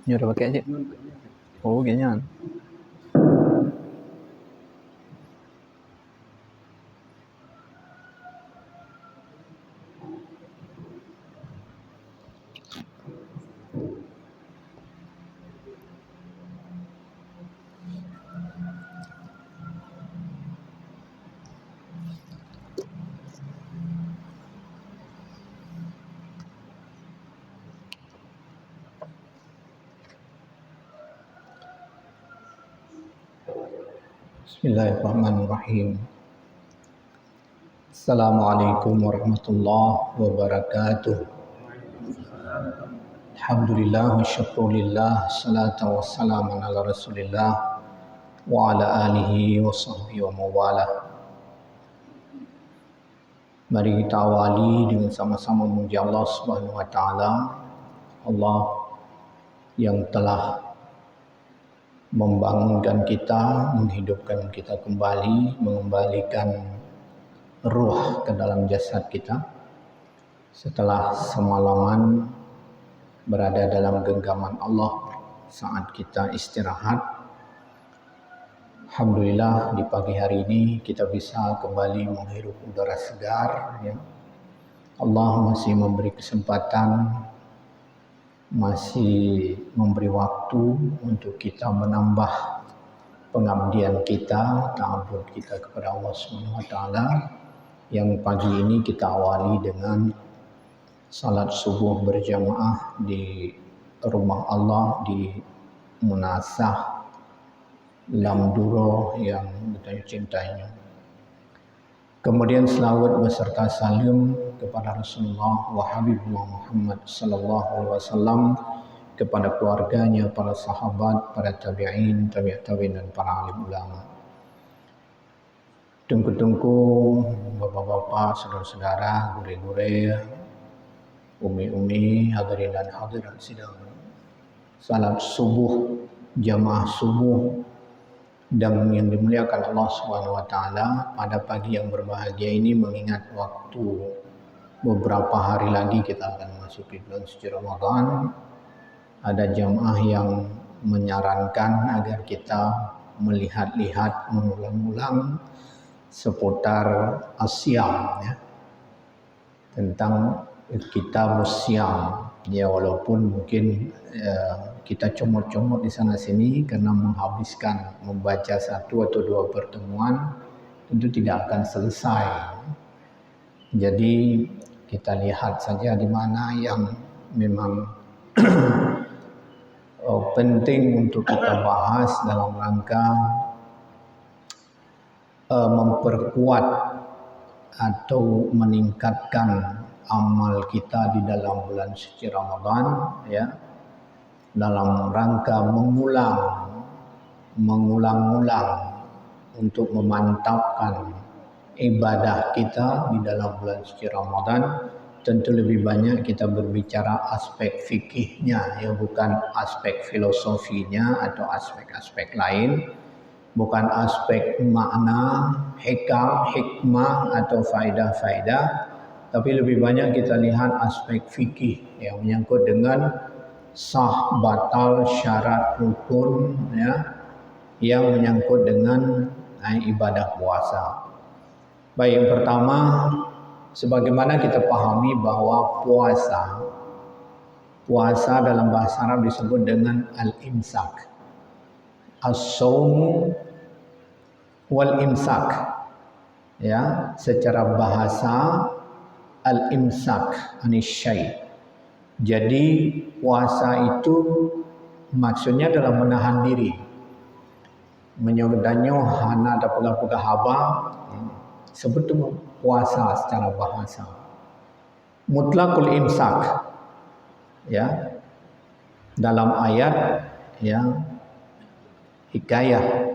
Ini udah pakai aja. Oh, kayaknya. Bismillahirrahmanirrahim. Assalamualaikum warahmatullahi wabarakatuh. Alhamdulillah wa syukurillah, salatu wassalamu ala rasulillah wa ala alihi wa sahbihi wa mawala. Mari kita awali dengan sama-sama memuji Allah Subhanahu wa taala, Allah yang telah membangunkan kita, menghidupkan kita kembali, mengembalikan ruh ke dalam jasad kita setelah semalaman berada dalam genggaman Allah saat kita istirahat. Alhamdulillah di pagi hari ini kita bisa kembali menghirup udara segar, ya. Allah masih memberi kesempatan, masih memberi waktu untuk kita menambah pengabdian kita, ta'abbud kita kepada Allah Subhanahu wa taala. Yang pagi ini kita awali dengan salat subuh berjamaah di rumah Allah di Munasah Lamduro yang kita cintainya. Kemudian selawat beserta salam kepada Rasulullah wa Habibullah Muhammad sallallahu alaihi wasallam, kepada keluarganya, para sahabat, para tabi'in, tabi'in dan para alim ulama. Tungku-tungku, bapak-bapak, saudara-saudara, gure-gure, umi-umi, hadirin dan hadirat sidang salat subuh, jamaah subuh dan yang dimuliakan Allah Subhanahu wa taala, pada pagi yang berbahagia ini, mengingat waktu beberapa hari lagi kita akan memasuki bulan suci Ramadan. Ada jamaah yang menyarankan agar kita melihat-lihat, mengulang-ulang seputar asyam, ya, tentang kitab Syam. Ya, walaupun mungkin kita comot-comot di sana sini karena menghabiskan membaca satu atau dua pertemuan tentu tidak akan selesai. Jadi kita lihat saja di mana yang memang penting untuk kita bahas dalam rangka memperkuat atau meningkatkan amal kita di dalam bulan suci Ramadan, ya, dalam rangka mengulang-ulang untuk memantapkan ibadah kita di dalam bulan suci Ramadan. Tentu lebih banyak kita berbicara aspek fikihnya, ya, bukan aspek filosofinya atau aspek-aspek lain, bukan aspek makna, hikmah atau faedah-faedah, tapi lebih banyak kita lihat aspek fikih yang menyangkut dengan sah, batal, syarat, rukun, ya, yang menyangkut dengan ibadah puasa. Baik, yang pertama, sebagaimana kita pahami bahwa puasa dalam bahasa Arab disebut dengan al-imsak, as-shaum wal imsak, ya, secara bahasa al-imsak anis syai'. Jadi puasa itu maksudnya adalah menahan diri, menyodanyo hana dapuga haba, sebetulnya puasa secara bahasa. Mutlaqul imsak, ya, dalam ayat, ya, hikayah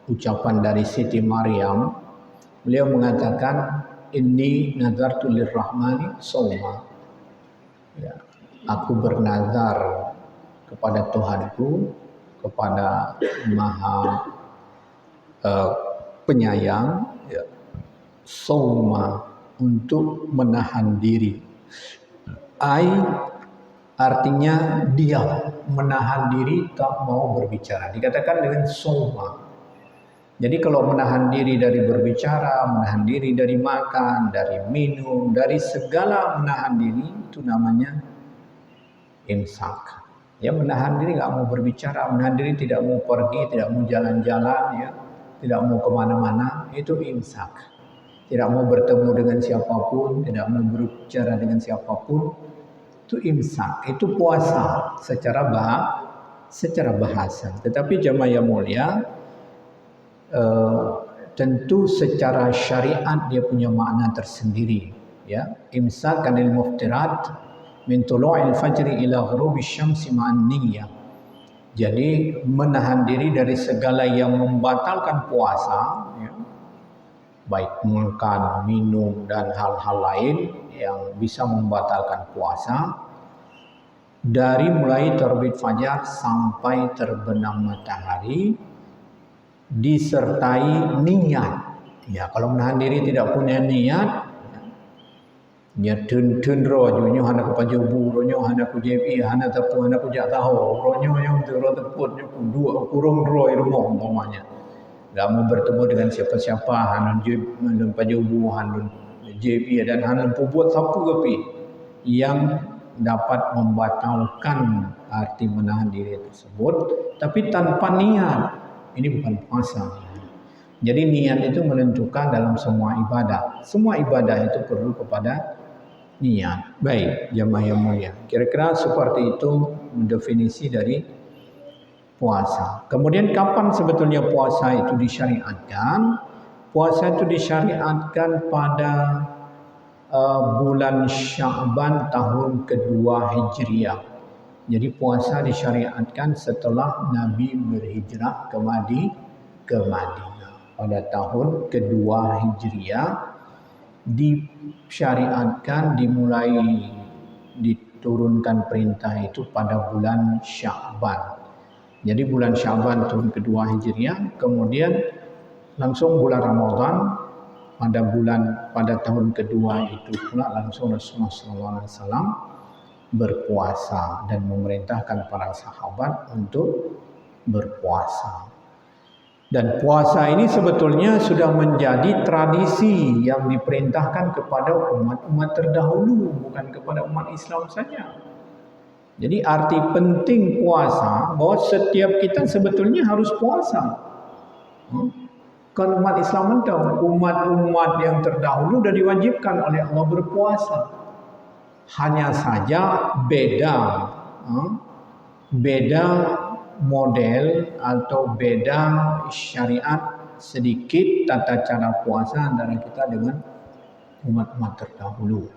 ucapan dari Siti Maryam, beliau mengatakan inni nazartu lirrahmani shauma, ya, aku bernazar kepada Tuhanku, kepada Maha penyayang, ya, shauma, untuk menahan diri, ai artinya diam, menahan diri, tak mau berbicara. Dikatakan dengan soma. Jadi kalau menahan diri dari berbicara, menahan diri dari makan, dari minum, dari segala menahan diri, itu namanya imsak. Ya, menahan diri, nggak mau berbicara, menahan diri tidak mau pergi, tidak mau jalan-jalan, ya, tidak mau kemana-mana, itu imsak. Tidak mau bertemu dengan siapapun, tidak mau berbicara dengan siapapun, itu imsak, itu puasa secara bahasa. Tetapi jamaah yang mulia, tentu secara syariat dia punya makna tersendiri. Ya, imsak anil muftirat min tulu'il fajri ila ghurubi syamsi ma'an niyyah. Jadi menahan diri dari segala yang membatalkan puasa, ya, baik makan, minum, dan hal-hal lain yang bisa membatalkan puasa, dari mulai terbit fajar sampai terbenam matahari, disertai niat. Ya, kalau menahan diri tidak punya niat, ya dun rojo hana ku pajubu ronyo hana ku jepi hana tapu hana ku jak tahu ronyo yang ro teput dua kurung ro irmo umpamanya. Gak mau bertemu dengan siapa-siapa, hanun pajubu, hanun JP dan hanun puput sapu kepi yang dapat membatalkan arti menahan diri tersebut, tapi tanpa niat. Ini bukan puasa. Jadi niat itu menentukan dalam semua ibadah. Semua ibadah itu perlu kepada niat. Baik, jamaah yang mulia. Kira-kira seperti itu definisi dari puasa. Kemudian kapan sebetulnya puasa itu disyariatkan? Puasa itu disyariatkan pada bulan Sya'ban tahun kedua Hijriah. Jadi puasa disyariatkan setelah Nabi berhijrah ke Madinah. Pada tahun kedua Hijriah disyariatkan, dimulai diturunkan perintah itu pada bulan Sya'ban. Jadi bulan Sya'ban tahun kedua Hijriah, kemudian langsung bulan Ramadan pada tahun kedua itu pula langsung Rasulullah SAW berpuasa dan memerintahkan para sahabat untuk berpuasa. Dan puasa ini sebetulnya sudah menjadi tradisi yang diperintahkan kepada umat-umat terdahulu, bukan kepada umat Islam saja. Jadi arti penting puasa bahwa setiap kita sebetulnya harus puasa. Kan umat Islam itu umat-umat yang terdahulu sudah diwajibkan oleh Allah berpuasa. Hanya saja beda model atau beda syariat sedikit tata cara puasa antara kita dengan umat-umat terdahulu.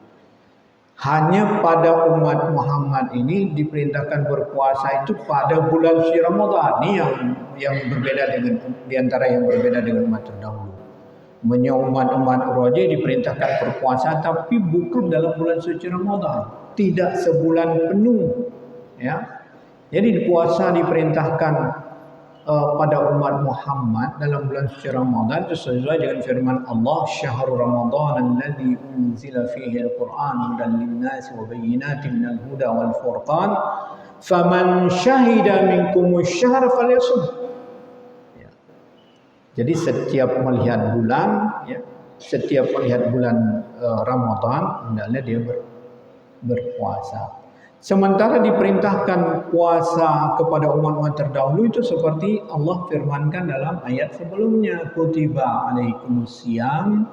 Hanya pada umat Muhammad ini diperintahkan berpuasa itu pada bulan suci Ramadan. Ini yang berbeda dengan diantara yang berbeda dengan umat terdahulu. Umat Roja diperintahkan berpuasa tapi bukan dalam bulan suci Ramadan, tidak sebulan penuh. Ya, jadi puasa diperintahkan pada umat Muhammad dalam bulan suci Ramadan itu sesuai dengan firman Allah, syahrul Ramadan alladzi unzila fihi al-Qur'an hudan lin-nasi wa bayyinatin minal huda wal furqan faman syahida minkumus syahra falyasum. Ya. Jadi setiap melihat bulan, ya, setiap melihat bulan Ramadan hendaknya dia berpuasa. Sementara diperintahkan puasa kepada umat-umat terdahulu itu seperti Allah firmankan dalam ayat sebelumnya, kutiba alaikumusiyam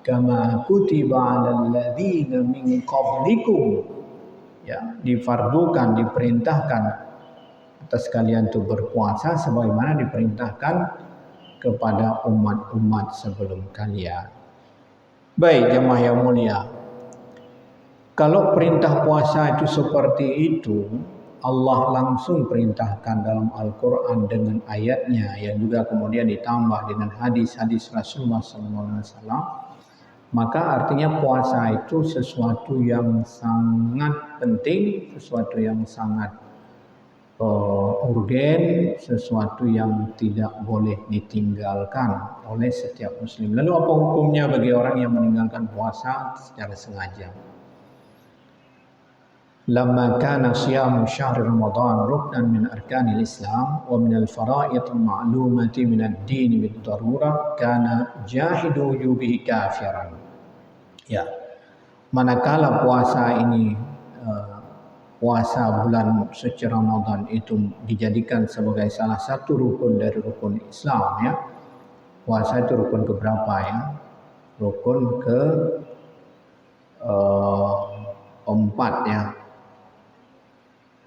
kama kutiba alal ladzina min qablikum. Ya, difardukan, diperintahkan atas kalian untuk berpuasa sebagaimana diperintahkan kepada umat-umat sebelum kalian. Baik, jemaah yang mulia. Kalau perintah puasa itu seperti itu, Allah langsung perintahkan dalam Al-Quran dengan ayatnya yang juga kemudian ditambah dengan hadis-hadis Rasulullah SAW, maka artinya puasa itu sesuatu yang sangat penting, sesuatu yang sangat urgen, sesuatu yang tidak boleh ditinggalkan oleh setiap muslim. Lalu apa hukumnya bagi orang yang meninggalkan puasa secara sengaja? lamma kana siyamu syahr Ramadan ruknan min arkanil Islam wa min al-fara'id al-ma'lumati min ad-din bid-darurah kana jahidu wujubihi kafiran. Ya, manakala puasa ini puasa bulan suci Ramadan itu dijadikan sebagai salah satu rukun dari rukun Islam, ya. Puasa itu rukun keberapa, ya? Rukun ke empat, ya.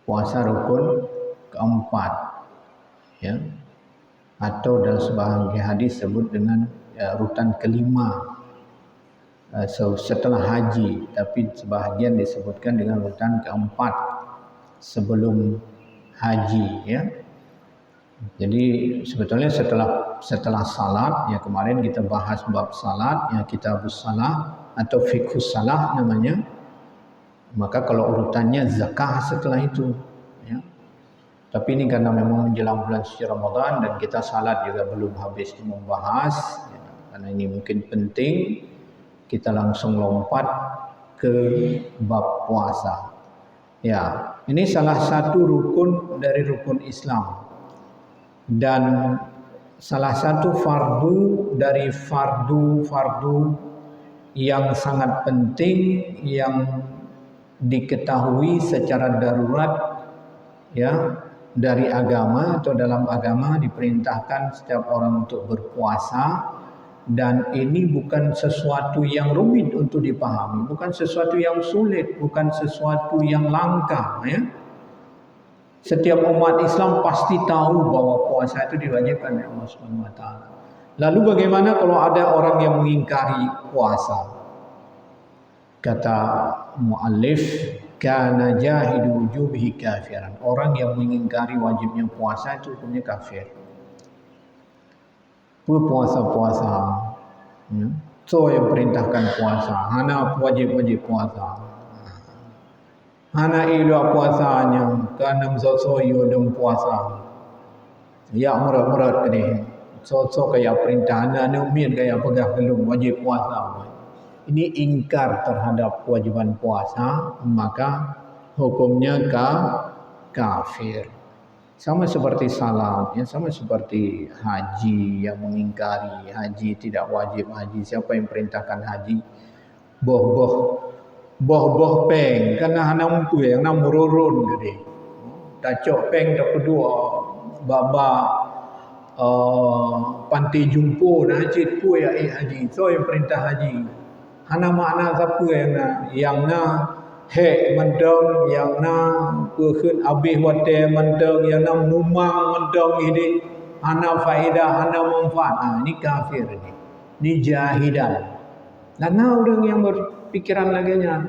Puasa rukun keempat, ya. Atau dalam sebahagian hadis sebut dengan rutan kelima setelah haji, tapi sebahagian disebutkan dengan rutan keempat sebelum haji, ya. Jadi sebetulnya setelah salat, ya, kemarin kita bahas bab salat, ya, kitabus salah atau fiqhus salah namanya. Maka kalau urutannya zakah setelah itu, ya. Tapi ini karena memang menjelang bulan suci Ramadan dan kita salat juga belum habis membahas, ya, karena ini mungkin penting, kita langsung lompat ke bab puasa. Ya, ini salah satu rukun dari rukun Islam dan salah satu fardu dari fardu-fardu yang sangat penting yang diketahui secara darurat, ya, dari agama atau dalam agama diperintahkan setiap orang untuk berpuasa, dan ini bukan sesuatu yang rumit untuk dipahami, bukan sesuatu yang sulit, bukan sesuatu yang langka, ya. Setiap umat Islam pasti tahu bahwa puasa itu diwajibkan oleh Allah Subhanahu wa taala. Lalu bagaimana kalau ada orang yang mengingkari puasa? Kata muallif, kana jahidu wujubihi kafiran. Orang yang mengingkari wajibnya puasa itu hukumnya kafir. Puasa-puasa, ya. So yang perintahkan puasa, hana wajib-wajib puasa. Hana ilu puasanya, karena so-so dan puasa. Ya murat-murat ni. So-so kayak perintah, hana numin kayak pegah gelung wajib puasa. Ini ingkar terhadap kewajiban puasa, maka hukumnya kafir. Sama seperti salat, ya, sama seperti haji, yang mengingkari haji tidak wajib haji. Siapa yang perintahkan haji? Boh peng, karena hana untuk yang nam mururun gede. Tacok peng tak kedua, baba panti jumpo na cit pu ya haji. So yang perintah haji. Hana makna siapa yang na he mendong, yang na pukun abih wate mendong, yang na mumang mendong ini hana faedah, hana manfaat. Ini kafir ini. Ini jahidan. Dan orang yang berpikiran laginya.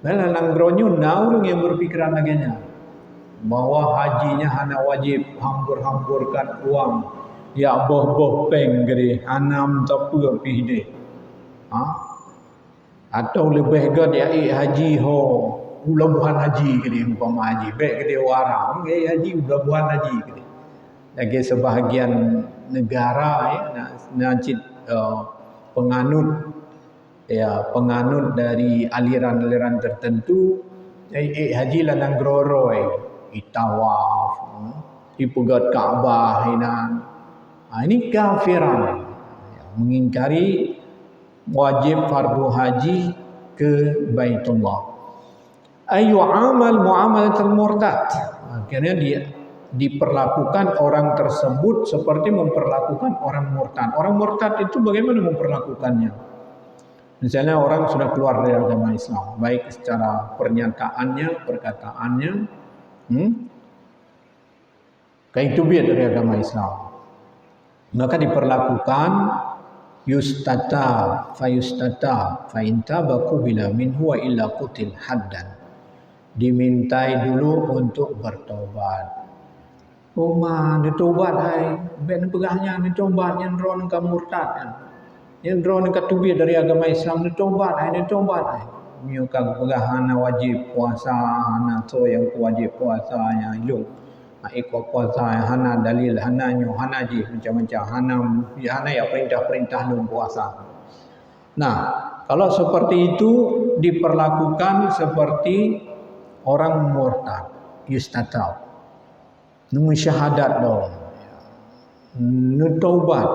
Bala lang gronyun orang yang berpikiran laginya. Bahwa hajinya hana wajib hambur-hamburkan uang. Ya boh peng gede, hanam tapu pihde. Atau lebih gad ya haji ho ulabuhan haji gede umpama haji baik gede warang haji ulabuhan haji gede. Lagi sebahagian negara, ya, najid penganut dari aliran-aliran tertentu haji lanang groroy itawaf dipegat Ka'bah ini kafiran, ya, mengingkari wajib fardu haji ke Baitullah. Ayu amal muamalatul murtad. Akhirnya dia diperlakukan orang tersebut seperti memperlakukan orang murtad. Orang murtad itu bagaimana memperlakukannya? Misalnya orang sudah keluar dari agama Islam, baik secara pernyataannya, perkataannya, kayak itu biar dari agama Islam. Maka diperlakukan yustata fa intabaku bila min huwa illa qutil haddan. Dimintai dulu untuk bertobat. Oma ditobat hai, ben pegahnya ditobat yang ron ka murtad. Yang ron ka tubir dari agama Islam ditobat hai. Miu ka pegahana wajib puasa, hana to yang wajib puasanya ilung. Ikut puasa hana dalil hana nyu hana ji macam-macam hana ya perintah-perintah lu puasa. Nah, kalau seperti itu diperlakukan seperti orang murtad yustatab, nu syahadat dong, nu taubat.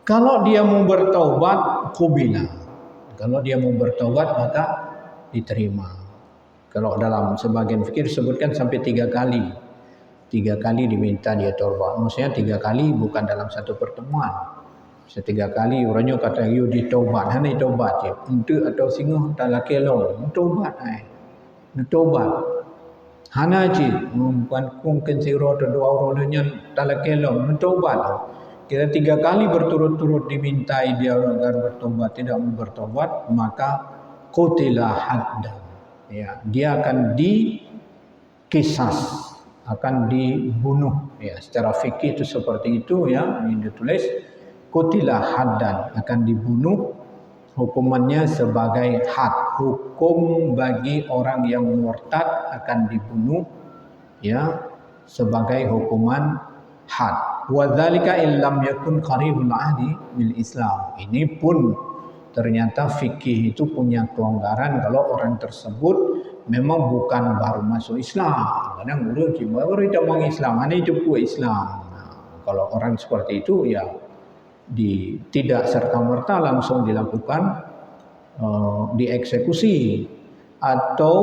Kalau dia mau bertaubat, qubila. Kalau dia mau bertaubat maka diterima. Kalau dalam sebagian fikir disebutkan sampai 3 kali. 3 kali diminta dia taubat. Maksudnya 3 kali bukan dalam satu pertemuan. Setiga kali orangnya kata you ditaubat, hanya taubat je. Untuk atau singa tak laki long, taubat ai. Taubat. Hana je, mungkin siro atau dua orangnya tak laki long, taubat. Kira 3 kali berturut-turut dimintai dia agar bertobat, tidak mau bertobat, maka qutila haddan. Ya, dia akan dikisas, akan dibunuh. Ya, secara fikih itu seperti itu ya, ini ditulis qutila haddan, akan dibunuh. Hukumannya sebagai had. Hukum bagi orang yang murtad akan dibunuh ya sebagai hukuman had. Wa dzalika illam yakun qaribul ahdi bil Islam. Ini pun ternyata fikih itu punya kelonggaran kalau orang tersebut memang bukan baru masuk Islam. Kadang baru itu orang Islam, ini itu pun Islam. Nah, kalau orang seperti itu ya tidak serta-merta langsung dilakukan dieksekusi, atau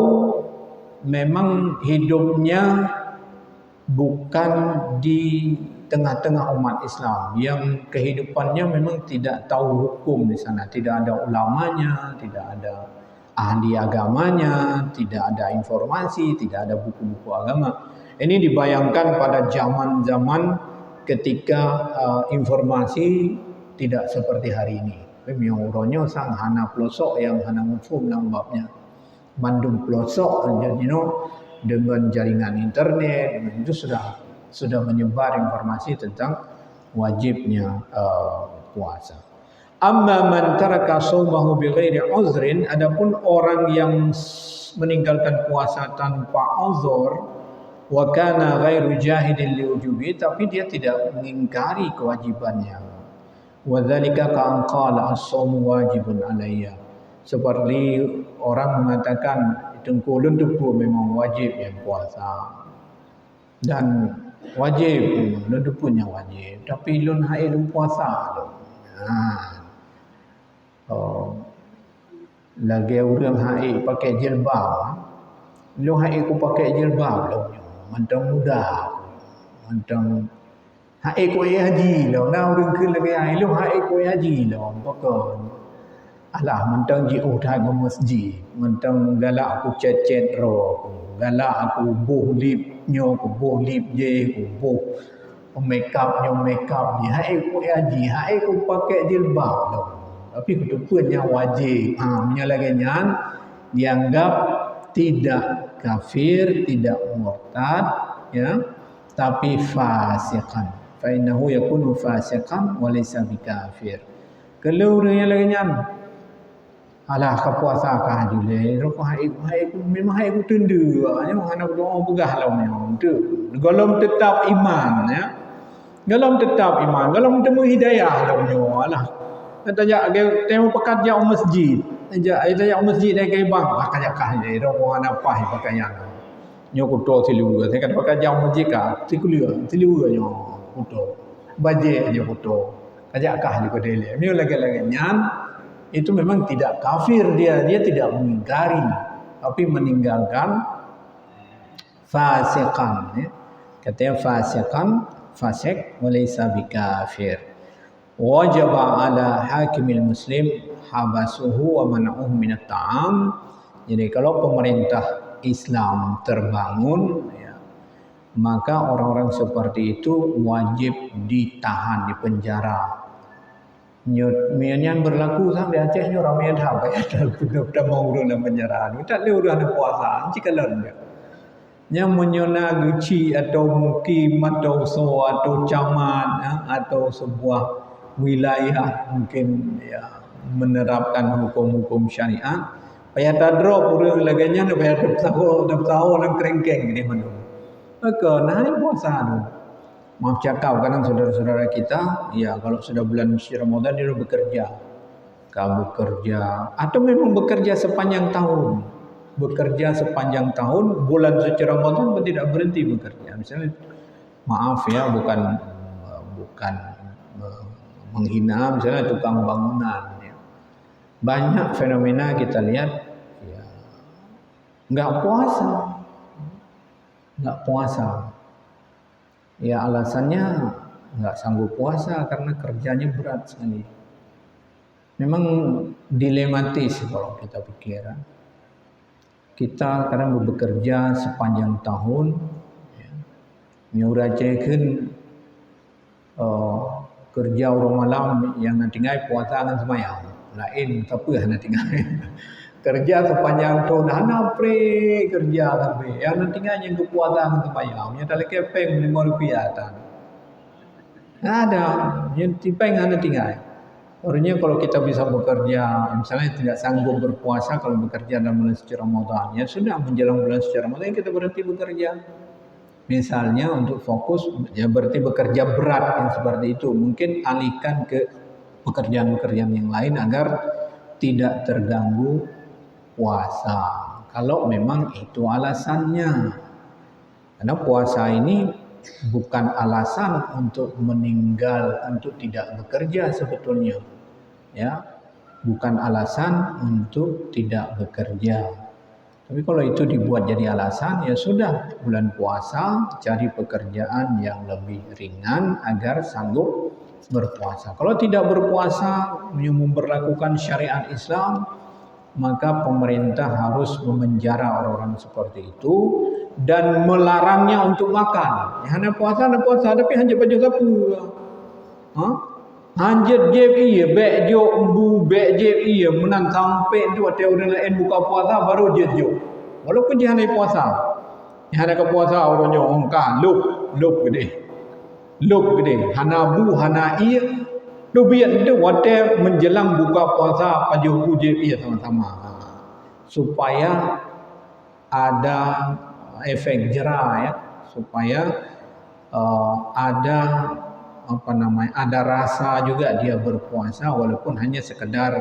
memang hidupnya bukan di tengah-tengah umat Islam yang kehidupannya memang tidak tahu hukum di sana, tidak ada ulamanya, tidak ada ahli agamanya, tidak ada informasi, tidak ada buku-buku agama. Ini dibayangkan pada zaman-zaman ketika informasi tidak seperti hari ini. Memang orangnya sang hana pelosok yang hana ngufum nambapnya. Bandung pelosok jadi dengan jaringan internet itu sudah menyebar informasi tentang wajibnya puasa. Amma man taraka shaumahu bighairi uzrin, adapun orang yang meninggalkan puasa tanpa uzur, wa kana ghairu jahidin liwujubi, tapi dia tidak mengingkari kewajibannya. Wa dzalika ka'an qala as-shaum wajibun alayya, seperti orang mengatakan tengkulun tu pun memang wajib yang puasa dan wajib lun tu punya wajib, tapi lun haid puasa tu. Lagi orang haid pakai jilbab, lun haid ku pakai jilbab lun. Mantang muda, mantang haid ku haji lah. Nah orang ke lagi haid, lu haid ku haji lah. Pakon, alah mantang ji udah ke masjid, mantang galak aku cecet roh, galak aku buh lipnya, aku buh lip je, aku buh make upnya make up je. Haid ku haji, haid ku pakai jilbab lah. Tapi ketupunnya wajib. Menyalahkannya dianggap tidak kafir, tidak murtad, ya, tapi fasiqan. Fa innahu yakunu fasiqan wa laysa bikafir. Kalau orang yang lainnya, alah ke puasa kah jule, roko haid memang haid tendu, memang anak doa begah lah memang tu. Golom tetap iman ya. Golom tetap iman, golom temu hidayah lah memang alah. Kata jak temu pekat jak masjid. Ajak masjid dia ke bang, pakai kah dia roko anak pah pakaian. Nyo kuto silu, saya kata pakai jauh masjid kah, silu nyo kuto. Baje aja kuto. Ajak kah di kodele. Mio lagi-lagi nyan itu memang tidak kafir dia tidak mengingkari, tapi meninggalkan fasiqan ya. Katanya fasiqan, fasik walaysa bikafir. Wajib ala hakimil muslim habasuhu wa man'uhu minat ta'am. Jadi kalau pemerintah Islam terbangun ya, maka orang-orang seperti itu wajib ditahan di penjara. Yang berlaku sampai Aceh ni orang Medan apa ya, dah mau dalam penjara. Tak leh udah ada puasa, cikalan dia. Yang menyona guci atau mukim atau so atau camat ya, atau sebuah wilayah mungkin ya menerapkan hukum-hukum syariat, payah tak drop orang laganya, payah tak tahu orang kerengkeng di mana. Maka naik puasa tu. Maaf cakap kadang saudara-saudara kita, ya kalau sudah bulan suci Ramadan dia bekerja, kau bekerja atau memang bekerja sepanjang tahun. bekerja sepanjang tahun, bulan suci Ramadan pun tidak berhenti bekerja. Misalnya, maaf ya, bukan menghina, misalnya tukang bangunan. Ya. Banyak fenomena kita lihat, ya, nggak puasa. Ya alasannya nggak sanggup puasa karena kerjanya berat sekali. Memang dilematis kalau kita pikir. Kita kadang bekerja sepanjang tahun, ya, nyuracekeun kerja orang malam yang nanti ngai puasa dengan semayang. Lain tapi nanti ngai kerja sepanjang tahun, hana pre kerja sampai yang nanti ngai yang puasa dengan semayang. Yang tali kepeng Rp5 tan. Ada yang tipeng hana tinggal. Orangnya kalau kita bisa bekerja, misalnya tidak sanggup berpuasa kalau bekerja dalam bulan suci Ramadan, ya sudah menjelang bulan suci Ramadan kita berhenti bekerja. Misalnya untuk fokus, ya berarti bekerja berat yang seperti itu. Mungkin alihkan ke pekerjaan-pekerjaan yang lain agar tidak terganggu puasa. Kalau memang itu alasannya. Karena puasa ini bukan alasan untuk meninggal, untuk tidak bekerja sebetulnya. Ya, bukan alasan untuk tidak bekerja. Tapi kalau itu dibuat jadi alasan, ya sudah, bulan puasa cari pekerjaan yang lebih ringan agar sanggup berpuasa. Kalau tidak berpuasa, memperlakukan syariat Islam, maka pemerintah harus memenjara orang-orang seperti itu dan melarangnya untuk makan. Ya, hanya puasa, tapi hanya baju sapu. Hanjat jeb iya, bek jo, embu bek jeb iya, menang sampai tu ada orang lain buka puasa baru jeb jo. Walaupun dia hanya puasa, dia hanya ke puasa orangnya ongkah, lup gede, hana bu, hana iya, lu biar tu waktu menjelang buka puasa paju jeb iya sama-sama, supaya ada efek jerah ya, supaya ada ada rasa juga dia berpuasa walaupun hanya sekedar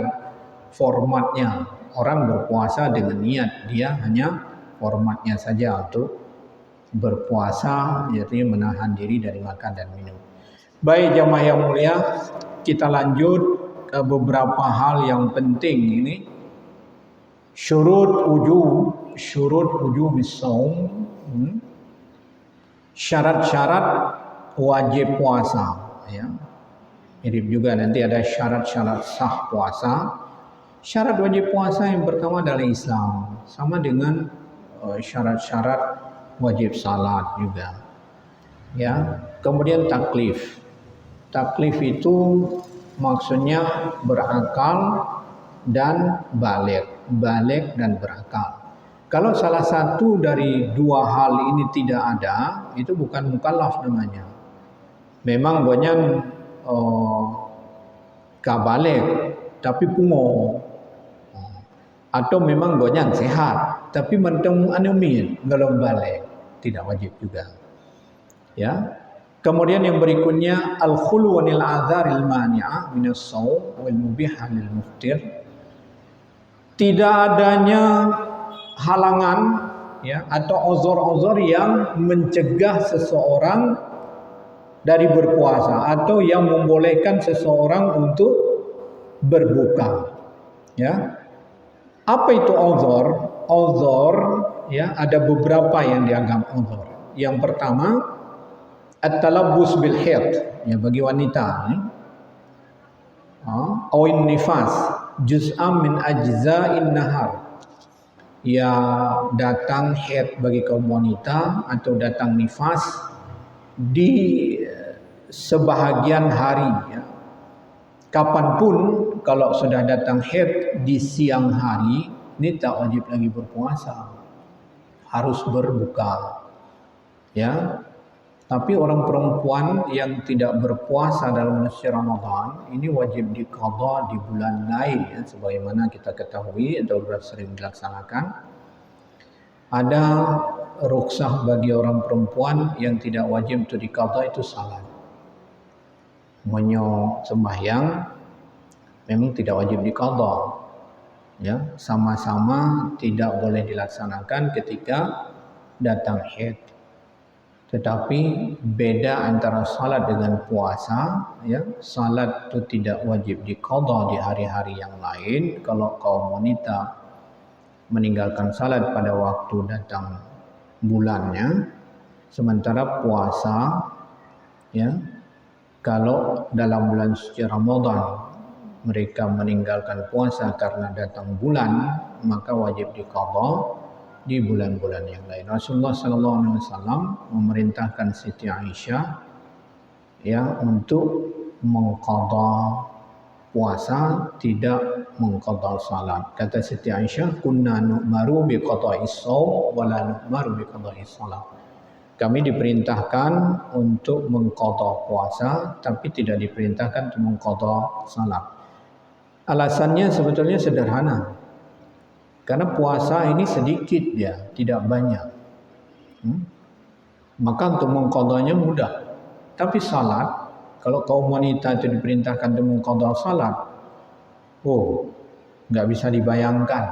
formatnya. Orang berpuasa dengan niat, dia hanya formatnya saja untuk berpuasa, yaitu menahan diri dari makan dan minum. Baik jamaah yang mulia, kita lanjut ke beberapa hal yang penting ini. Syurut wujub shaum, syarat-syarat wajib puasa, ya. Mirip juga nanti ada syarat-syarat sah puasa. Syarat wajib puasa yang pertama adalah Islam, sama dengan syarat-syarat wajib salat juga. Ya. Kemudian taklif. Taklif itu maksudnya berakal dan balik dan berakal. Kalau salah satu dari dua hal ini tidak ada, itu bukan mukallaf namanya. Memang banyak kabalik tapi pungo, atau memang banyak sehat tapi mentang anemin belum balik, tidak wajib juga. Ya. Kemudian yang berikutnya al-khulu wanil adzaril mani'ah minas shaum wal mubihah lil muftir. Tidak adanya halangan, ya, atau uzur-uzur yang mencegah seseorang dari berpuasa atau yang membolehkan seseorang untuk berbuka. Ya. Apa itu uzur? Uzur, ya, ada beberapa yang dianggap uzur. Yang pertama, at-talabbus bil haid, ya, bagi wanita, awin nifas juz'am min ajza'in nahar, ya, datang haid bagi kaum wanita atau datang nifas di sebahagian hari, ya. Kapanpun kalau sudah datang haid di siang hari, ini tak wajib lagi berpuasa, harus berbuka, ya. Tapi orang perempuan yang tidak berpuasa dalam bulan Ramadan ini wajib diqadha di bulan lain, ya, sebagaimana kita ketahui atau sering dilaksanakan. Ada rukhsah bagi orang perempuan yang tidak wajib untuk diqadha itu salat. Sembahyang memang tidak wajib diqadha. ya, sama-sama tidak boleh dilaksanakan ketika datang haid. Tetapi beda antara salat dengan puasa, ya. Salat itu tidak wajib diqadha di hari-hari yang lain kalau kaum wanita meninggalkan salat pada waktu datang bulannya. Sementara puasa, ya, kalau dalam bulan suci Ramadan mereka meninggalkan puasa karena datang bulan, maka wajib diqadha di bulan-bulan yang lain. Rasulullah sallallahu alaihi wasallam memerintahkan Siti Aisyah, ya, untuk mengqadha puasa, tidak mengqadha salat. Kata Siti Aisyah, kunna nu'maru bi qada'is shaum wa la nu'maru bi qada'is salat. Kami diperintahkan untuk mengqadha puasa, tapi tidak diperintahkan untuk mengqadha salat. Alasannya sebetulnya sederhana. Karena puasa ini sedikit dia, tidak banyak. Maka untuk mengqadhanya mudah. Tapi salat, kalau kaum wanita itu diperintahkan untuk mengqadha salat, nggak bisa dibayangkan.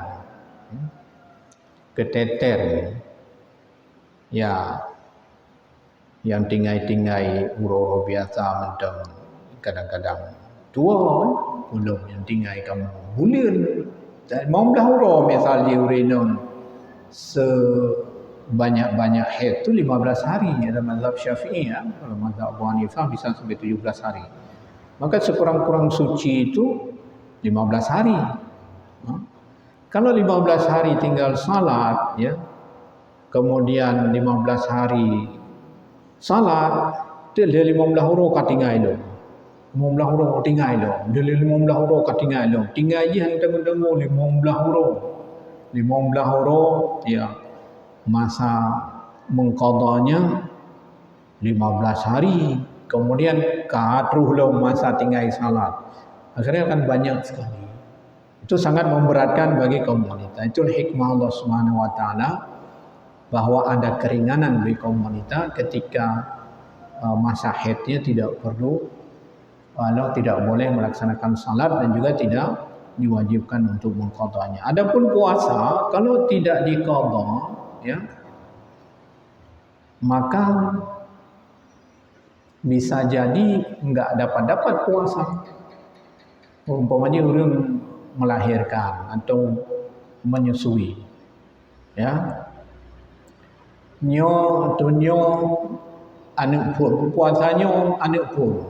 Keteter, ya, yang tinggai-tinggai uro biasa mendem, kadang-kadang tua belum yang tinggai kamu bulan. Mau dah uro misalnya urinum sebanyak-banyak haid itu 15 hari dalam mazhab Syafi'i, ya. Kalau mazhab Abu Hanifah bisa sampai 17 hari. Maka sekurang-kurang suci itu 15 hari. Kalau 15 hari tinggal salat, ya. Kemudian 15 hari salat, dia 15 uro katingai lo. 15 uro tinggal lo. Dia 15 uro katingai lo. Tinggal je hang tengok-tengok 15 uro. 15 uro, ya. Masa mengqadhanya 15 hari. Kemudian katruh lo masa tinggal salat. Akhirnya akan banyak sekali. Itu sangat memberatkan bagi kaum wanita. Itu hikmah Allah Subhanahu wa taala bahwa ada keringanan bagi kaum wanita ketika masa haidnya tidak perlu, tidak boleh melaksanakan salat dan juga tidak diwajibkan untuk mengqadhanya. Adapun puasa, kalau tidak diqadha, ya, maka bisa jadi enggak dapat puasa. Umpamanya orang melahirkan atau menyusui, ya. Nyo anak pun puasanya anak pun.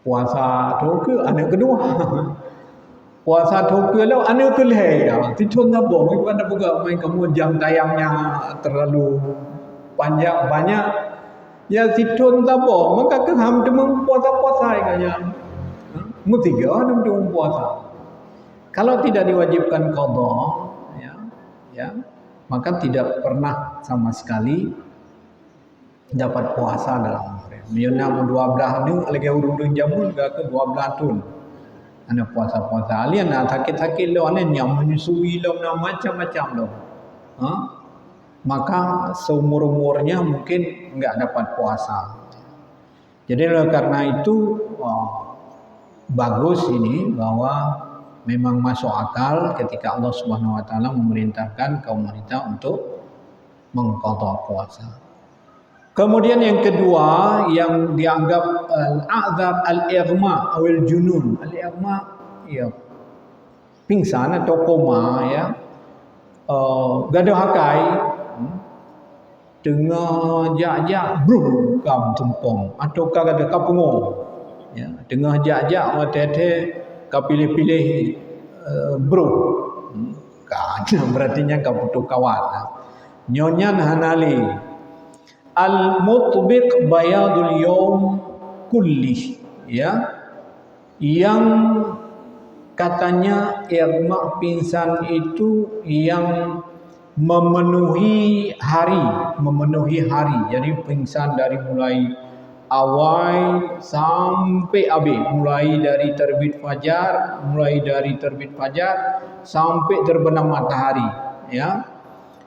Puasa tu ke anak kedua. Puasa tu ke lo anak kelihai. Titun tak bohong. Mana buka main kamu jam tayangnya terlalu panjang banyak. Ya titun tak bohong. Maka ham demam puasa-puasa kaya. Mutiga ham demam puasa. Kalau tidak diwajibkan qadha, ya, maka tidak pernah sama sekali dapat puasa dalam hari. Miana 12 ni lagi urung jamun ke 12 tahun. Ana puasa-puasa alien nak sakit-sakit lo ane nyam menyusui lo macam-macam lo. Maka seumur-umurnya mungkin enggak dapat puasa. Jadi karena itu bagus ini bahwa memang masuk akal ketika Allah Subhanahu wa taala memerintahkan kaum wanita untuk mengqadha puasa. Kemudian yang kedua yang dianggap al-a'dzar al-ighma atau al-junun. Al-ighma, ya, pingsan atau koma, ya. Gaduh hakai tengah jak-jak brum kam tumpong atau gaduh kapungo, ya, tengah jak-jak tete kapilih-pilih bro. Kan berartinya kaputu kawan. Nyonyan hanali al-mutbiq bayadul yawm kulli, ya, yang katanya ighma pingsan itu yang memenuhi hari. Jadi pingsan dari mulai awal sampai habis, mulai dari terbit fajar sampai terbenam matahari, ya.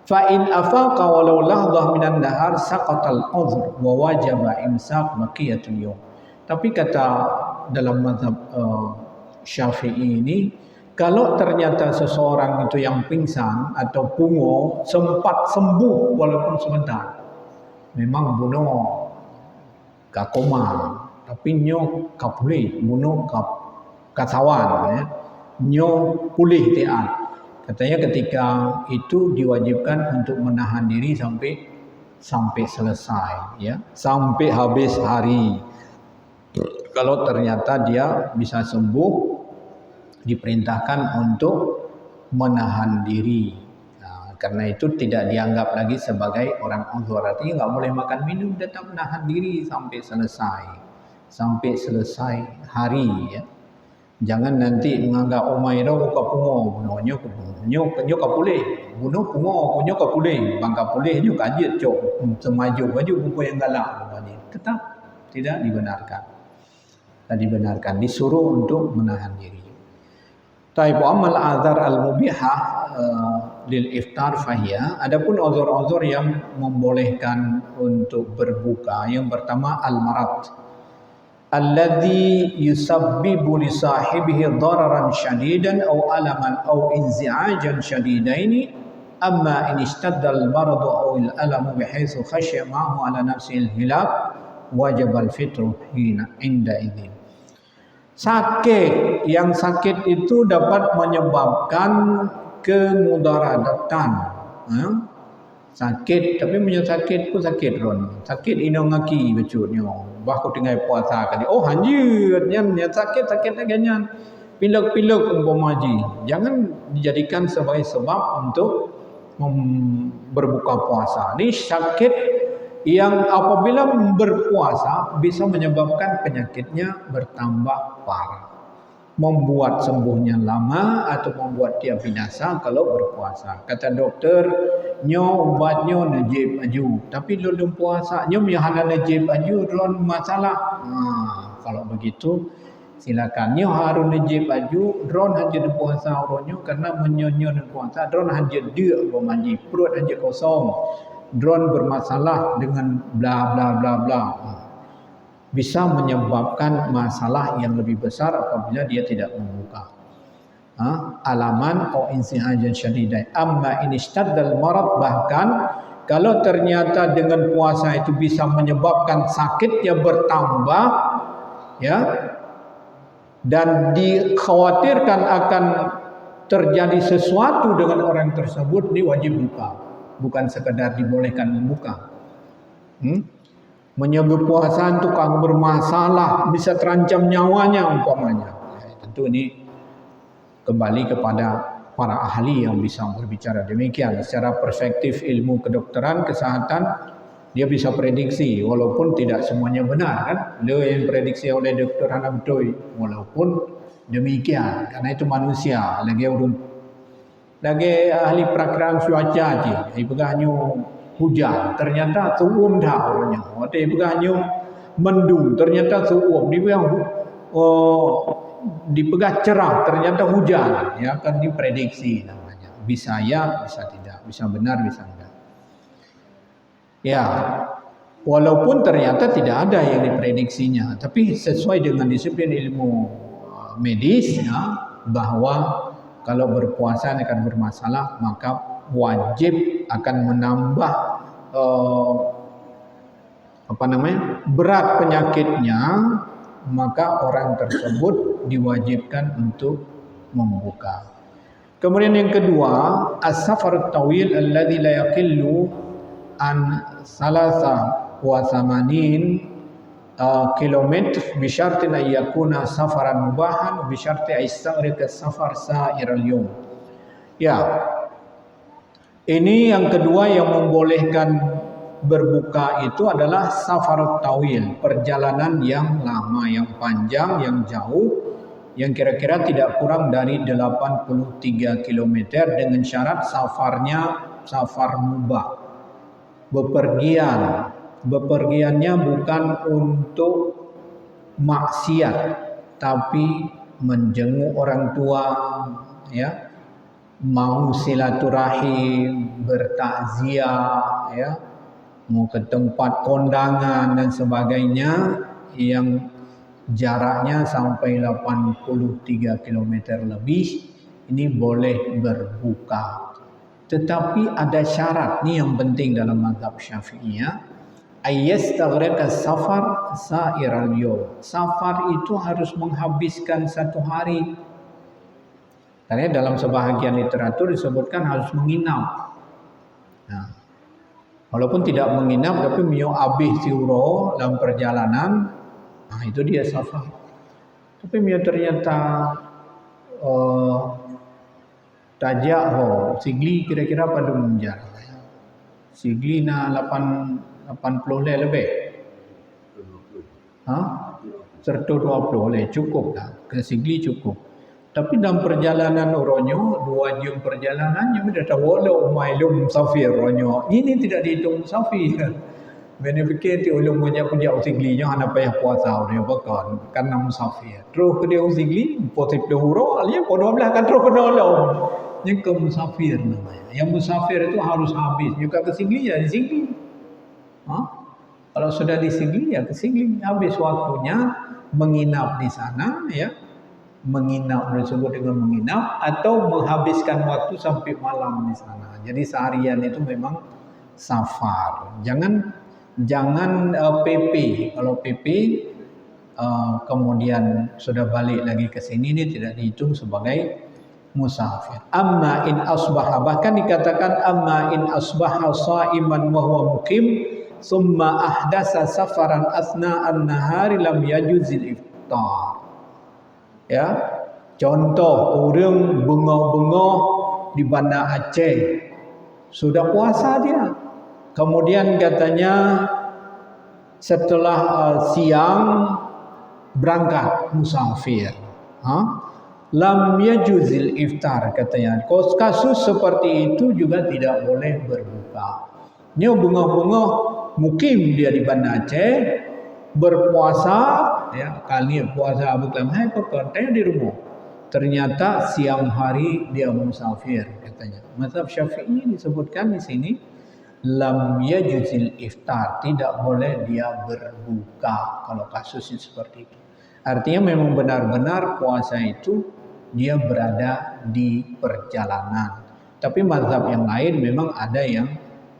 Fa in afaqa walau lahdah minan nahar saqatal uzr wa wajaba imsak baqiyatul yawm. Tapi kata dalam mazhab Syafi'i ini, Kalau ternyata seseorang itu yang pingsan atau pungo sempat sembuh walaupun sebentar, memang bunuh kakoma, tapi nyo kapulih, bunuh kasawan, ya. Nyo pulih tian. Katanya ketika itu diwajibkan untuk menahan diri sampai selesai, ya, sampai habis hari. Kalau ternyata dia bisa sembuh, diperintahkan untuk menahan diri. Nah, karena itu tidak dianggap lagi sebagai orang uzur. Artinya nggak boleh makan minum, tetap menahan diri sampai selesai hari, ya. Jangan nanti menganggap Umairah buka pungo, nyo kapulih, bunuh pungo, nyo kapulih, bang kapulih nyo kajit cok, semaju baju buku yang galak, tetap tidak dibenarkan, disuruh untuk menahan diri. Taib amal azar al-mubihah lil iftar fahiyah. Adapun uzur-uzur yang membolehkan untuk berbuka, yang pertama al-marad alladhi yusabbibu li sahibihi dararan syadidan aw alaman aw inzi'ajan syadidaini, amma in ishtadda al-maradu aw al-alamu bihaitsu khashya ma'ahu ala nafsihi al-hilak wajib al-fitru hina inda idzin. Sakit, yang sakit itu dapat menyebabkan kemudaratan. Sakit, tapi punya sakit pun sakit ron. Sakit inong ngaki becutnya. Bahku tinggal puasa kali. Oh hanjir, nyan sakit lagi. Pilek umpamaji. Jangan dijadikan sebagai sebab untuk berbuka puasa. Ini sakit yang apabila berpuasa bisa menyebabkan penyakitnya bertambah parah, membuat sembuhnya lama atau membuat dia binasa kalau berpuasa. Kata dokter, nyo ubatnya najib aju, tapi belum puasa nyo mihala najib aju ron masalah. Kalau begitu silakan nyo harus najib aju ron hanya puasa ronyo, karena menyonyo puasa ron hanya dia bermanji perut hanya kosong, drone bermasalah dengan bla bla bla bla, bisa menyebabkan masalah yang lebih besar apabila dia tidak membuka. Alaman atau insihajan syadidai. Amma in istaddal marad, bahkan kalau ternyata dengan puasa itu bisa menyebabkan sakitnya bertambah, ya, dan dikhawatirkan akan terjadi sesuatu dengan orang tersebut, ini wajib buka. Bukan sekadar dibolehkan membuka. Menyebut puasa itu kalau bermasalah, bisa terancam nyawanya umpamanya. Tentu ini kembali kepada para ahli yang bisa berbicara demikian. Secara perspektif ilmu kedokteran, kesehatan, dia bisa prediksi, walaupun tidak semuanya benar, kan? Dia yang prediksi oleh dokter Hana betul, walaupun demikian, karena itu manusia, lagi ahli perakiraan cuaca je, ibagahnya hujan, ternyata suum dah orangnya. Atau ibagahnya mendung, ternyata suum. Dipegah cerah, ternyata hujan. Ya, kan diprediksi namanya. Bisa ya, bisa tidak, bisa benar, bisa enggak. Ya, walaupun ternyata tidak ada yang diprediksinya, tapi sesuai dengan disiplin ilmu medis, ya, bahwa kalau berpuasa akan bermasalah, maka wajib akan menambah berat penyakitnya, maka orang tersebut diwajibkan untuk membuka. Kemudian yang kedua, as-safar tawil alladhi la yaqillu an salasa wa thamanin kilometer bisyartin ayyakuna safaran mubahan bisyarti aistaghriq as-safar sa'iral yawm. Ya, ini yang kedua yang membolehkan berbuka itu adalah safar tawil, perjalanan yang lama, yang panjang, yang jauh, yang kira-kira tidak kurang dari 83 km dengan syarat safarnya safar mubah, bepergiannya bukan untuk maksiat, tapi menjenguk orang tua, ya, mau silaturahim, bertakziah, ya, mau ke tempat kondangan dan sebagainya, yang jaraknya sampai 83 km lebih, ini boleh berbuka. Tetapi ada syarat, ni yang penting dalam mazhab Syafi'iyah. Ayyastaghriqa safar sa'iral yawm. Safar itu harus menghabiskan satu hari. Karena dalam sebahagian literatur disebutkan harus menginap. Nah, walaupun tidak menginap tapi mio habis siuro dalam perjalanan, nah itu dia safar. Tapi mio ternyata tajak sigli kira-kira pada menjar. Sigli na 80 lebih. Serta 20 oleh cukup dah. Ke sigli cukup. Tapi dalam perjalanan oronyo 2 jam perjalanannya sudah tahu walau mailum musafir oronyo. Ini tidak dihitung musafir. Bene fikir ti ulung punya sigli nya ana payah puasa dia bakon karena musafir. Terus ke dia sigli potip dahuro alia podo belah kan terus ke dolong. Yang ke musafir namanya. Yang musafir itu harus habis juga ke sigli ya di sigli. Kalau sudah di sigli ya ke sigli, habis waktunya menginap di sana ya. Menginap disebut dengan menginap atau menghabiskan waktu sampai malam di sana. Jadi seharian itu memang safar. Jangan PP. Kalau PP kemudian sudah balik lagi ke sini, ini tidak dihitung sebagai musafir. Amma in asbaha, bahkan dikatakan amma in asbaha sha'iman wa huwa muqim summa ahdasa safaran asna'an nahari lam yajuzil iftar. Ya, contoh orang bengah-bengah di Banda Aceh sudah puasa dia, kemudian katanya setelah siang berangkat musafir, lam yajuzil iftar katanya. Kasus seperti itu juga tidak boleh berbuka. Ini bengah-bengah mukim dia di Banda Aceh berpuasa ya, kali puasa bukan hai pekerja di rumah. Ternyata siang hari dia musafir katanya. Mazhab Syafi'i disebutkan di sini lam yajuzil iftar, tidak boleh dia berbuka kalau kasusnya seperti itu. Artinya memang benar-benar puasa itu dia berada di perjalanan. Tapi mazhab yang lain memang ada yang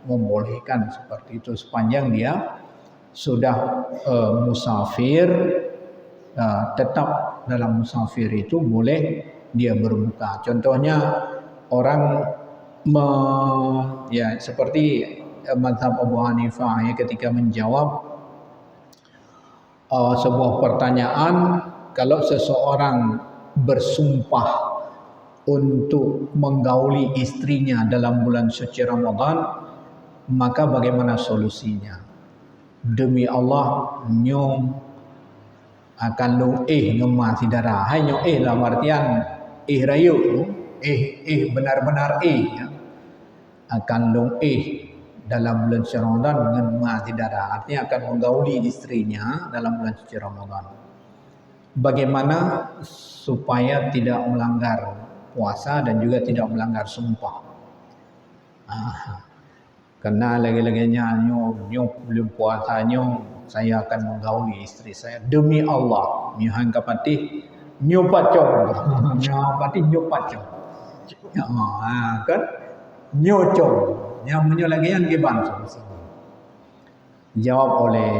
membolehkan seperti itu sepanjang dia sudah musafir, tetap dalam musafir itu boleh dia berbuka. Contohnya orang ya seperti mazhab Abu Hanifah ya, ketika menjawab sebuah pertanyaan, kalau seseorang bersumpah untuk menggauli istrinya dalam bulan suci Ramadan, maka bagaimana solusinya? Demi Allah nyom akan lu ngema sidara. Hai nyom dalam artian rayu, benar-benar ya. Akan lu dalam bulan suci Ramadan ngema sidara. Artinya akan menggauli istrinya dalam bulan suci Ramadan. Bagaimana supaya tidak melanggar puasa dan juga tidak melanggar sumpah? Karena lagi-laginya nyok belum puasanya saya akan menggauli istri saya demi Allah. Nyuhan kapati nyopacong. Nyopati nyopacong. Kan nyocong. Yang menyolagian giban. Jawab oleh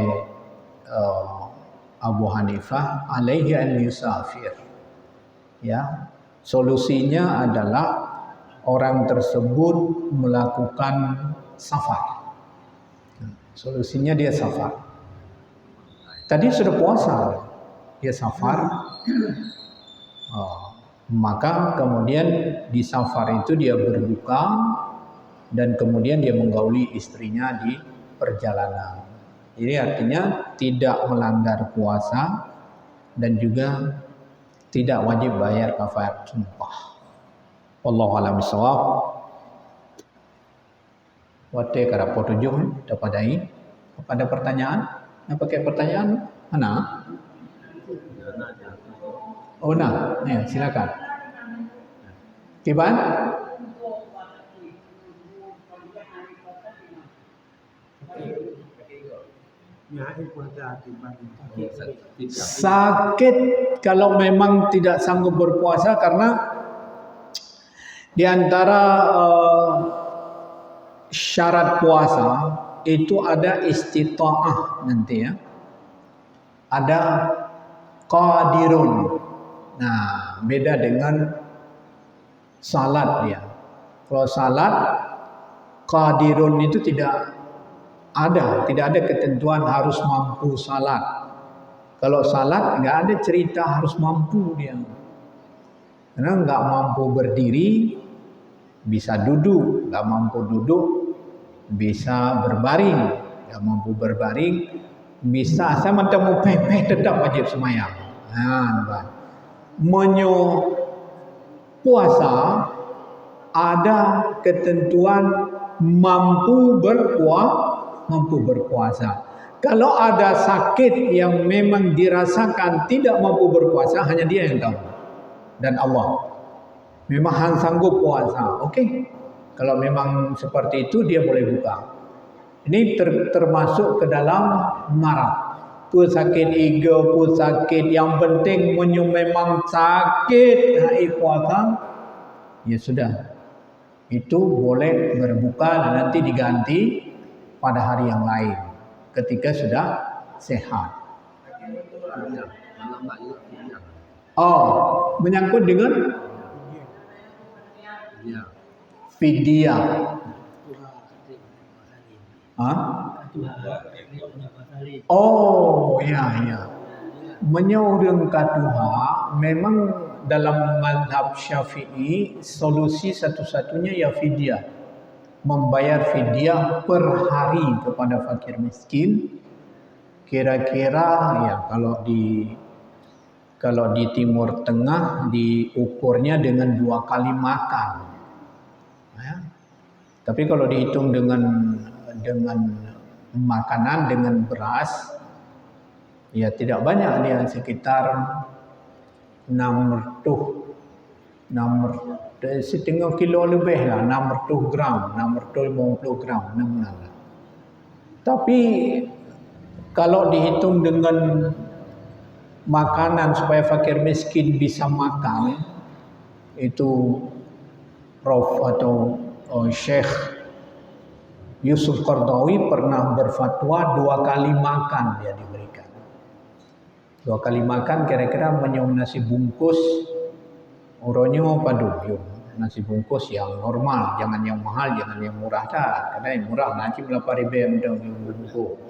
Abu Hanifah, alaihi an yusafir. Ya, solusinya adalah orang tersebut melakukan safar. Solusinya dia safar. Tadi sudah puasa, dia safar. Maka kemudian di safar itu dia berbuka dan kemudian dia menggauli istrinya di perjalanan. Jadi artinya tidak melanggar puasa dan juga tidak wajib bayar kafarat sumpah. Wallahu a'lam bishawab. Wate kara potujuh dapadai. Ada pertanyaan? Apa pakai pertanyaan? Mana? Oh nah, ya, silakan. Kiban? Sakit kalau memang tidak sanggup berpuasa karena Di antara syarat puasa itu ada istita'ah nanti ya. Ada qadirun. Nah, beda dengan salat dia. Kalau salat qadirun itu tidak ada ketentuan harus mampu salat. Kalau salat nggak ada cerita harus mampu dia. Karena nggak mampu berdiri bisa duduk, nggak mampu duduk bisa berbaring, nggak mampu berbaring bisa saya mau peh tetap wajib semayang. Nah, puasa ada ketentuan mampu berpuasa. Kalau ada sakit yang memang dirasakan tidak mampu berpuasa, hanya dia yang tahu dan Allah. Memang sanggup puasa, oke. Kalau memang seperti itu dia boleh buka. Ini termasuk ke dalam marah. Pesakit ego, pesakit yang penting memang sakit hari puasa, ya sudah. Itu boleh berbuka dan nanti diganti pada hari yang lain ketika sudah sehat. Oh, menyangkut dengan fidyah. Oh, ya. Menyeorang katuha memang dalam mazhab Syafi'i solusi satu-satunya ya fidyah. Membayar fidyah per hari kepada fakir miskin. Kira-kira ya kalau di Timur Tengah diukurnya dengan 2 kali makan. Ya. Tapi kalau dihitung dengan makanan dengan beras ya tidak banyak, dia sekitar 600 setengah kilo lebih lah, 600 gram, 650 gram. Tapi kalau dihitung dengan makanan supaya fakir miskin bisa makan, itu Prof atau Syekh Yusuf Qardawi pernah berfatwa 2 kali makan dia diberikan. 2 kali makan kira-kira menyum nasi bungkus uronyo padu nasi bungkus yang normal, jangan yang mahal, jangan yang murah dah. Karena yang murah nanti berapa ribu untuk bungkus.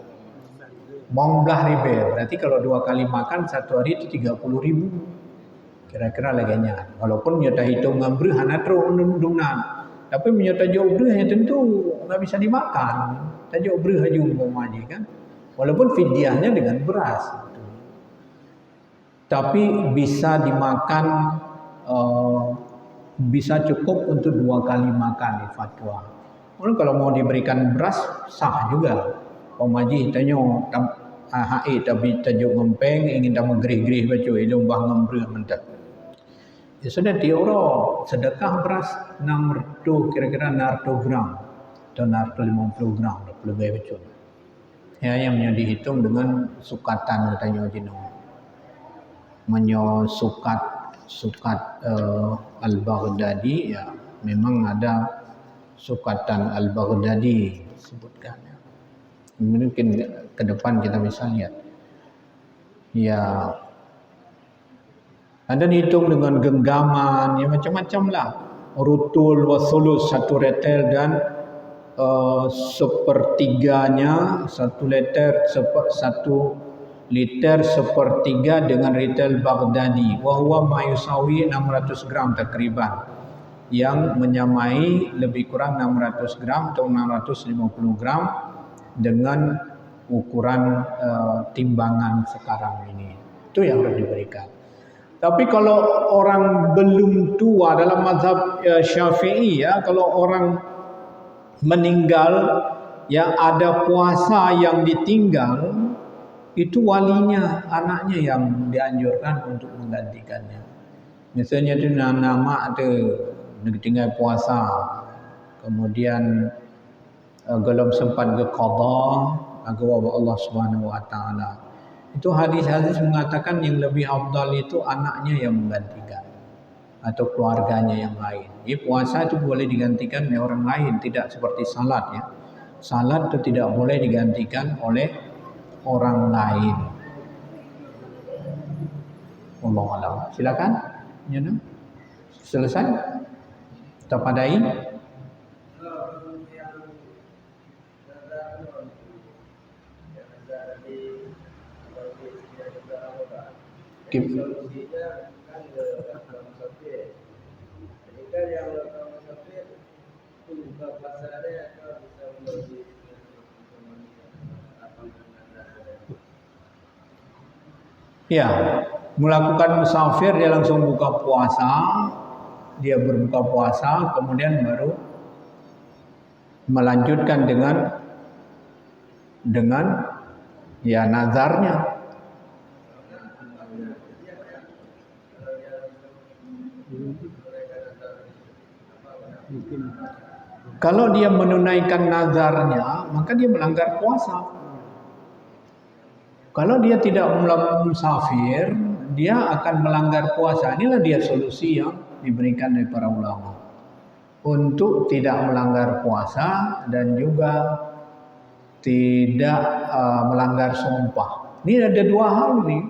Mau belah ribu, berarti kalau 2 kali makan satu hari itu 30.000. Kira-kira laganya. Walaupun nyata hitung ngambrih hanatro undung-undungan. Tapi menyata jauh brih tentu nggak bisa dimakan. Tajuk brih aja umpamanya kan. Walaupun fidyahnya dengan beras. Tapi bisa dimakan, bisa cukup untuk 2 kali makan di fatwa. Kalau mau diberikan beras sah juga. Pemaji tanya HI tapi tajuk ngempeng ingin tak gerih-gerih baca ilmu bah ngembrih mentak. Ya sudah diurut sedekah beras 600 kira-kira 600 gram atau 650 gram lebih betul. Ya yang dihitung dengan sukatan katanya jino. Sukat Al-Baghdadi ya memang ada sukatan Al-Baghdadi disebutkan. Mungkin ke depan kita bisa lihat. Ya ada dihitung dengan genggaman, ya macam-macam lah. Rutul wasulus 1 retel dan sepertiganya 1 liter 1 liter sepertiga dengan retel Baghdadi. Wahwa mayusawi 600 gram takriban. Yang menyamai lebih kurang 600 gram atau 650 gram dengan ukuran timbangan sekarang ini. Itu yang harus diberikan. Tapi kalau orang belum tua dalam mazhab Syafi'i ya, kalau orang meninggal ya ada puasa yang ditinggal, itu walinya, anaknya yang dianjurkan untuk menggantikannya. Misalnya itu nama ada tinggal puasa, kemudian belum sempat ke qada, agama Allah Subhanahu wa taala. Itu hadis-hadis mengatakan yang lebih afdal itu anaknya yang menggantikan. atau keluarganya yang lain. Jadi puasa itu boleh digantikan oleh orang lain, tidak seperti salat ya. Salat itu tidak boleh digantikan oleh orang lain. Allah alam. Silakan. Ya, selesai. Tapadai. Ya, melakukan musafir dia langsung buka puasa, dia berbuka puasa, kemudian baru melanjutkan dengan ya nazarnya. Kalau dia menunaikan nazarnya, maka dia melanggar puasa. Kalau dia tidak melakukan musafir, dia akan melanggar puasa. Inilah dia solusi yang diberikan oleh para ulama untuk tidak melanggar puasa dan juga tidak melanggar sumpah. Ini ada dua hal nih.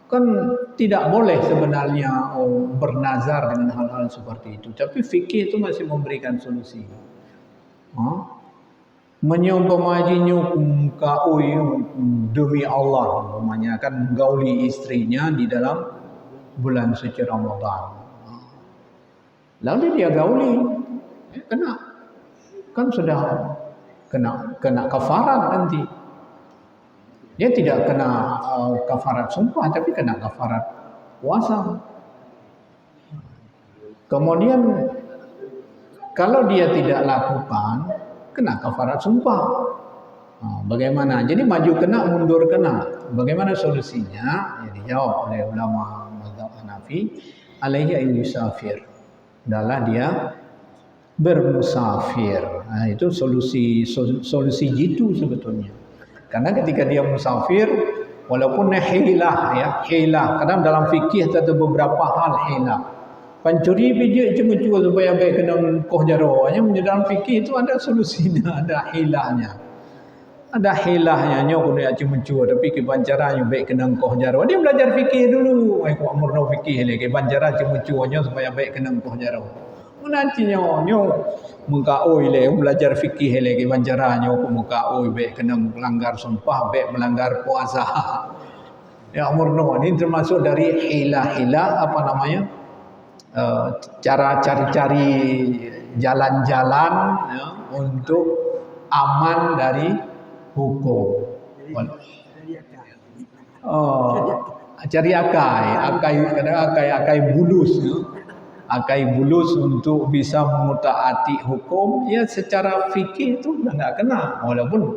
Kan tidak boleh sebenarnya bernazar dengan hal-hal seperti itu. Tapi fikih itu masih memberikan solusi. Menyumpamajinya kaui demi Allah, umpamanya kan menggauli istrinya di dalam bulan suci Ramadan. Lalu dia gauli, kena, kan sudah kena kafarat nanti. Dia tidak kena kafarat sumpah, tapi kena kafarat puasa. Kemudian kalau dia tidak lakukan, kena kafarat sumpah. Bagaimana? Jadi maju kena, mundur kena. Bagaimana solusinya? Ya, dijawab oleh ulama mazhab Hanafi, alaihi an yusafir. Adalah dia bermusafir. Nah, itu solusi jitu sebetulnya. Karena ketika dia musafir, walaupun hilah ya, hilah. Kadang dalam fikih ada beberapa hal hilah. Pencuri bijak cuma supaya baik kena koh jarawanya. Dalam fikih itu ada solusinya, ada hilahnya. Ada hilahnya, nyok kena cuma tapi kebancaranya baik kena koh jarawah. Dia belajar fikih dulu. Aku amurno fikih lagi kebancaran cuma supaya baik kena koh jarawah. Nantinya nyok muka le belajar fikih lagi kebancarannya aku muka baik kena melanggar sumpah, baik melanggar puasa. Ya amurno ini termasuk dari hilah-hilah apa namanya? Cara cari-cari jalan-jalan ya, untuk aman dari hukum. Cari akai bulus ya. Akai bulus untuk bisa mentaati hukum ya, secara fikih itu sudah enggak kena, walaupun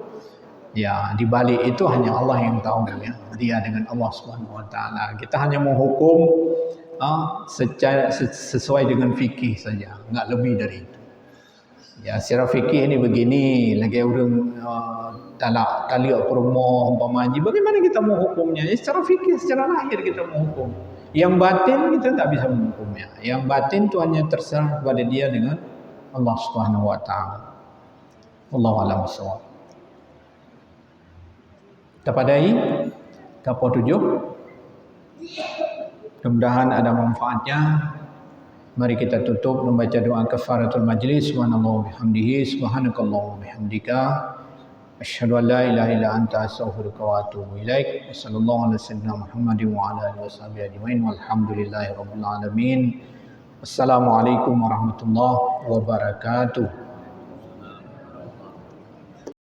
ya di balik itu hanya Allah yang tahu ya. Dia dengan Allah Subhanahu wa taala. Kita hanya menghukum sesuai dengan fikih saja, enggak lebih dari itu. Ya, secara fikih ini begini, lagi orang talak permoh umpamanya, bagaimana kita mau hukumnya? Ya, secara fikih, secara lahir kita mau hukum. Yang batin kita tak bisa menghukumnya. Yang batin itu hanya terserah kepada dia dengan Allah Subhanahu wa taala. Wallahu a'lam bishawab. Tapadai kapo 7. Mudah-mudahan ada manfaatnya. Mari kita tutup membaca doa kafaratul majlis. Subhanallah bihamdihi, subhanakallah bihamdika, asyhadu an la ilaha illa anta, astaghfiruka wa atubu ilaik. Wassallallahu ala sayyidina Muhammadin wa ala alihi washabihi ajmain. Walhamdulillahi rabbil alamin. Wassalamualaikum warahmatullahi wabarakatuh.